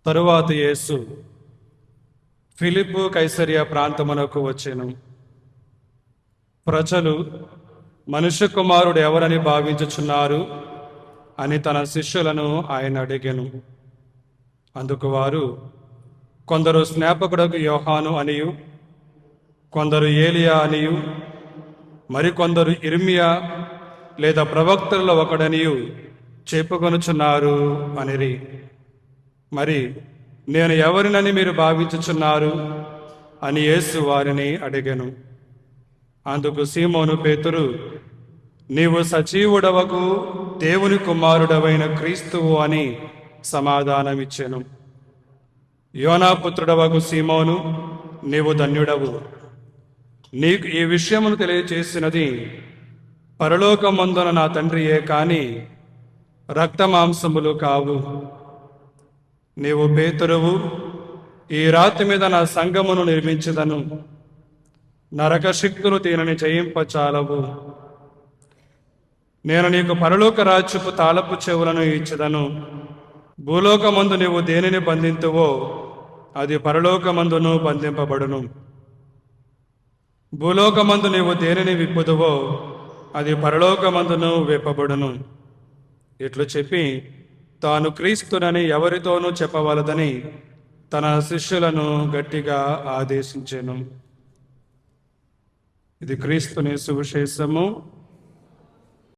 తరువాత యేసు ఫిలిప్పు కైసరియా ప్రాంతమునకు వచ్చెను. ప్రజలు మనుష్య కుమారుడు ఎవరని భావించుచున్నారు అని తన శిష్యులను ఆయన అడిగెను. అందుకు వారు, కొందరు స్నాపకుడకు యోహాను అనియు, కొందరు ఏలియా అనియు, మరికొందరు ఇర్మియా లేదా ప్రవక్తలలో ఒకడనియు చెప్పుకొనుచున్నారు అనిరి. మరి నేను ఎవరినని మీరు భావించుచున్నారు అని యేసు వారిని అడిగెను. అందుకు సీమోను పేతురు, నీవు సజీవుడవకు దేవుని కుమారుడవైన క్రీస్తువు అని సమాధానమిచ్చెను. యోనా పుత్రుడవకు సీమోను, నీవు ధన్యుడవు. నీకు ఈ విషయమును తెలియచేసినది పరలోకమందున నా తండ్రియే కాని రక్తమాంసములు కావు. నీవు పేతురువు, ఈ రాతి మీద నా సంఘమును నిర్మించదను. నరక శక్తులు దీనిని జయింపచాలవు. నేను నీకు పరలోక రాజ్యపు తాళపు చెవులను ఇచ్చదను. భూలోకమందు నీవు దేనిని బంధింతువో అది పరలోకమందును బంధింపబడును. భూలోకమందు నీవు దేనిని విప్పుదువో అది పరలోకమందును విప్పబడును. ఇట్లు చెప్పి తాను క్రీస్తునని ఎవరితోనూ చెప్పవలదని తన శిష్యులను గట్టిగా ఆదేశించెను. ఇది క్రీస్తుని సువిశేషము.